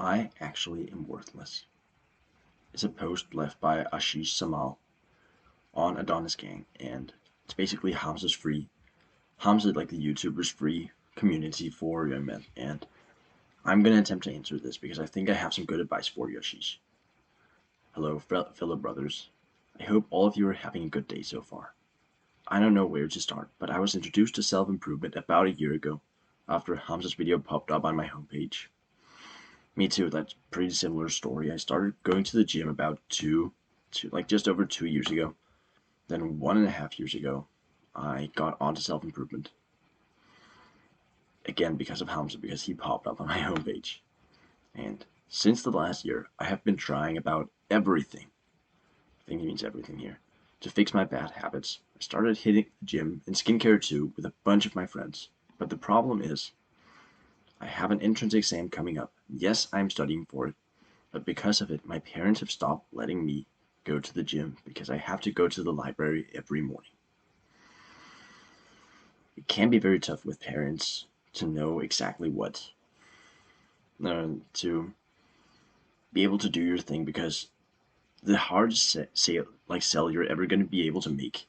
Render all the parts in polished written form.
I actually am worthless is a post left by Ashish Samal on Adonis Gang, and it's basically Hamza's free. Hamza, like the YouTuber's free community for young men, and I'm gonna attempt to answer this because I think I have some good advice for you, Ashish. Hello, fellow brothers. I hope all of you are having a good day so far. I don't know where to start, but I was introduced to self-improvement about a year ago after Hamza's video popped up on my homepage. Me too, that's a pretty similar story. I started going to the gym about just over 2 years ago. Then 1.5 years ago, I got onto self-improvement. Again, because of Hamza, because he popped up on my homepage. And since the last year, I have been trying about everything. I think he means everything here. To fix my bad habits. I started hitting the gym and skincare too with a bunch of my friends. But the problem is, I have an entrance exam coming up. Yes, I'm studying for it, but because of it, my parents have stopped letting me go to the gym because I have to go to the library every morning. It can be very tough with parents to know exactly what to be able to do your thing, because the hardest sell you're ever going to be able to make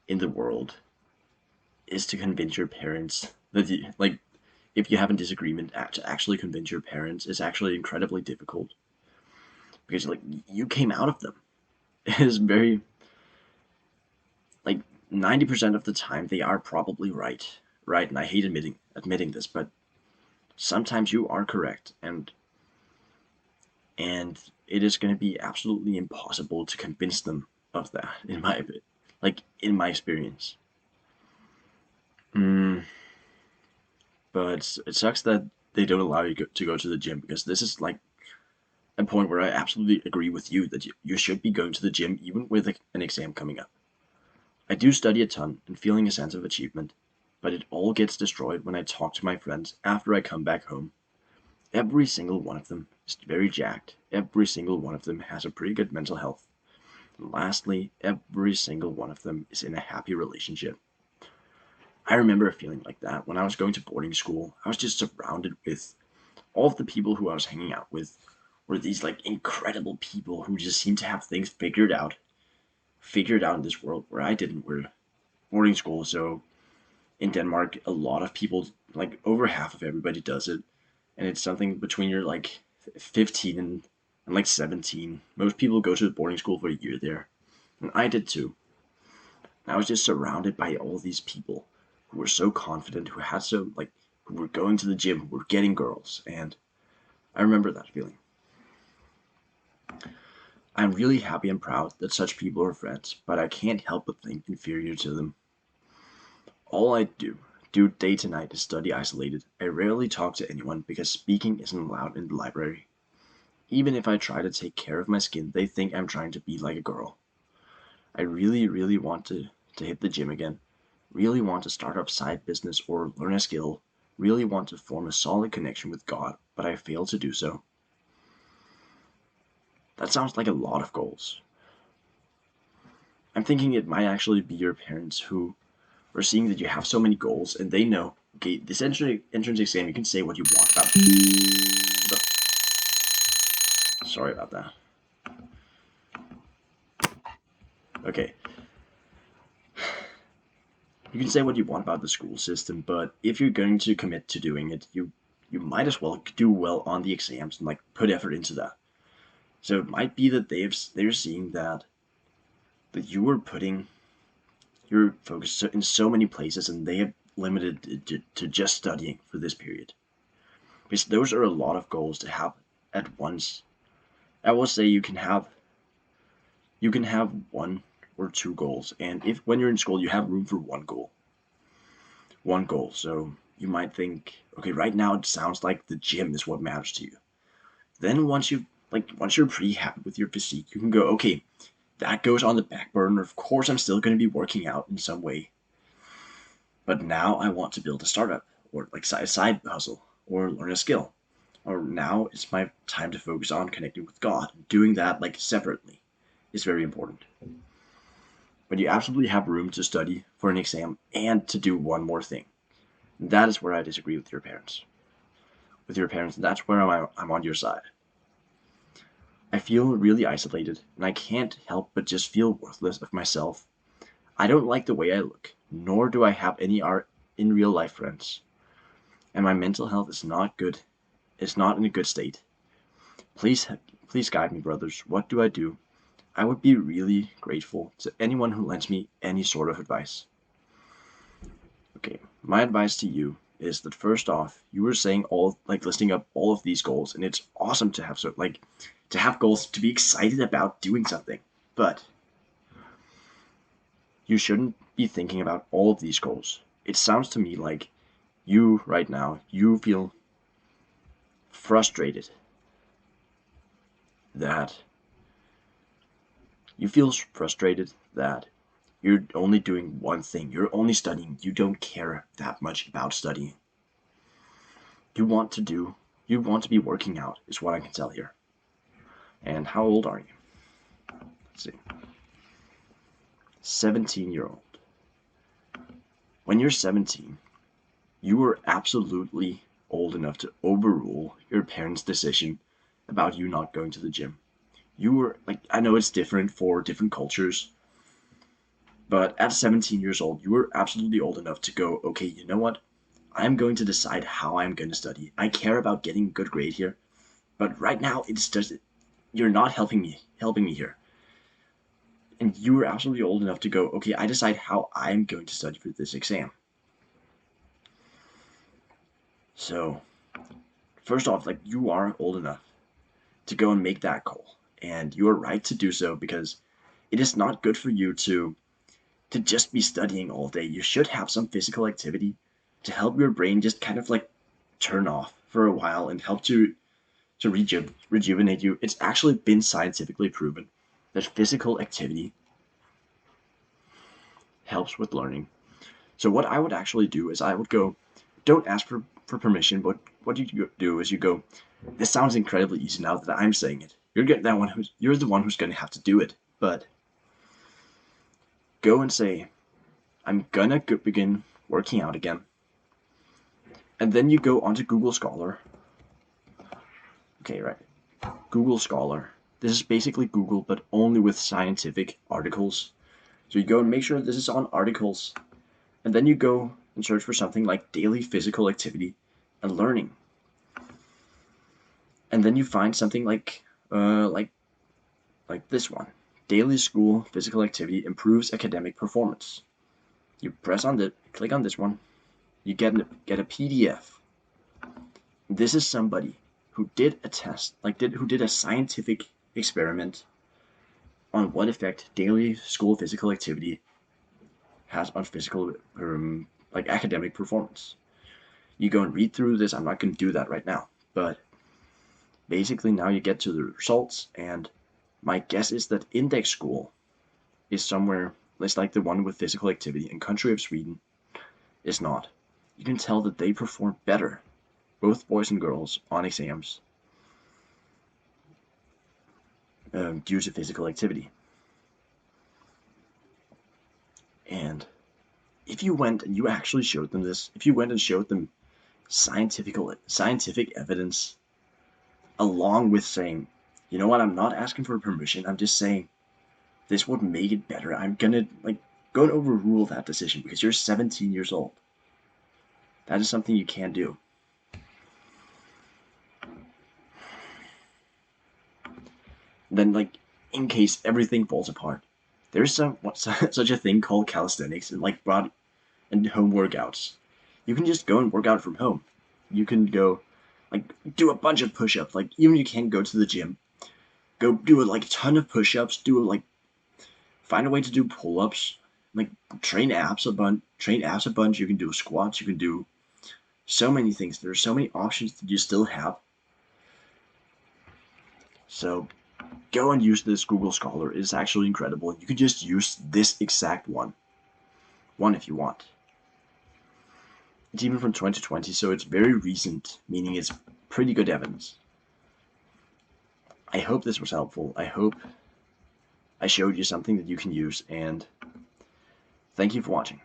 in the world is to convince your parents that if you have a disagreement, to actually convince your parents is actually incredibly difficult, because you came out of them. It is very, like, 90% of the time they are probably right, and I hate admitting this, but sometimes you are correct, and it is going to be absolutely impossible to convince them of that, in my experience. Mm, but it sucks that they don't allow you to go to the gym, because this is like a point where I absolutely agree with you that you should be going to the gym even with an exam coming up. I do study a ton and feeling a sense of achievement, but it all gets destroyed when I talk to my friends after I come back home. Every single one of them is very jacked. Every single one of them has a pretty good mental health. And lastly, every single one of them is in a happy relationship. I remember feeling like that when I was going to boarding school. I was just surrounded with all of the people who I was hanging out with were these incredible people who just seemed to have things figured out in this world where I didn't. We're boarding school, so in Denmark, a lot of people, like over half of everybody does it, and it's something between your 15 and 17. Most people go to the boarding school for a year there, and I did too. I was just surrounded by all these people who were so confident, who were going to the gym, who were getting girls, and I remember that feeling. I'm really happy and proud that such people are friends, but I can't help but think inferior to them. All I do day to night is study isolated. I rarely talk to anyone because speaking isn't allowed in the library. Even if I try to take care of my skin, they think I'm trying to be like a girl. I really, really want to hit the gym again. Really want to start up side business or learn a skill. Really want to form a solid connection with God, but I fail to do so. That sounds like a lot of goals. I'm thinking it might actually be your parents who are seeing that you have so many goals, and they know, okay, this entrance exam, you can say what you want about it. Sorry about that. Okay. You can say what you want about the school system, but if you're going to commit to doing it, you might as well do well on the exams and put effort into that. So it might be that they're seeing that you are putting your focus in so many places, and they have limited it to just studying for this period. Because those are a lot of goals to have at once. I will say you can have one or two goals, and if when you're in school you have room for one goal. So you might think, okay, right now it sounds like the gym is what matters to you. Then once you're pretty happy with your physique, you can go, okay, that goes on the back burner. Of course, I'm still going to be working out in some way, but now I want to build a startup, or side hustle, or learn a skill. Or now it's my time to focus on connecting with God. Doing that separately is very important. But you absolutely have room to study for an exam and to do one more thing. That is where I disagree with your parents. with your parents, that's where I'm on your side. I feel really isolated, and I can't help but just feel worthless of myself. I don't like the way I look, nor do I have any art in real life friends. And my mental health is not good. It's not in a good state. Please, please guide me, brothers. What do I do? I would be really grateful to anyone who lends me any sort of advice. Okay, my advice to you is that first off, you were saying all like listing up all of these goals, and it's awesome to have to have goals to be excited about doing something. But you shouldn't be thinking about all of these goals. It sounds to me like you right now, you feel frustrated that you're only doing one thing. You're only studying. You don't care that much about studying. You want to be working out, is what I can tell here. And how old are you? Let's see. 17-year-old. When you're 17, you are absolutely old enough to overrule your parents' decision about you not going to the gym. You were like, I know it's different for different cultures, but at 17 years old, you were absolutely old enough to go, okay, you know what? I'm going to decide how I'm going to study. I care about getting a good grade here, but right now it's just you're not helping me here. And you were absolutely old enough to go, okay, I decide how I'm going to study for this exam. So, first off, like you are old enough to go and make that goal, and you are right to do so because it is not good for you to just be studying all day. You should have some physical activity to help your brain just kind of like turn off for a while and help to rejuvenate you. It's actually been scientifically proven that physical activity helps with learning. So what I would actually do is I would go, don't ask for permission, but what you do is you go, this sounds incredibly easy now that I'm saying it. You're the one who's going to have to do it. But go and say, I'm gonna begin working out again. And then you go onto Google Scholar. Okay, right. Google Scholar. This is basically Google, but only with scientific articles. So you go and make sure this is on articles, and then you go and search for something like daily physical activity and learning. And then you find something like this one. Daily school physical activity improves academic performance. You click on this one. You get a PDF. This is somebody who did a test, who did a scientific experiment on what effect daily school physical activity has on physical, academic performance. You go and read through this. I'm not going to do that right now, but basically now you get to the results, and my guess is that index school is somewhere less like the one with physical activity, and country of Sweden is not. You can tell that they perform better, both boys and girls, on exams due to physical activity. And if you went and you actually showed them this, if you went and showed them scientific evidence along with saying, you know what, I'm not asking for permission, I'm just saying this would make it better. I'm gonna go and overrule that decision because you're 17 years old. That is something you can't do. Then in case everything falls apart, there's such a thing called calisthenics and and home workouts. You can just go and work out from home. You can go do a bunch of push-ups. Even if you can't go to the gym, go do a ton of push-ups. Find a way to do pull-ups. Train abs a bunch. You can do squats. You can do so many things. There are so many options that you still have. So go and use this Google Scholar. It's actually incredible. You could just use this exact one if you want. It's even from 2020, so it's very recent, meaning it's pretty good evidence. I hope this was helpful. I hope I showed you something that you can use, and thank you for watching.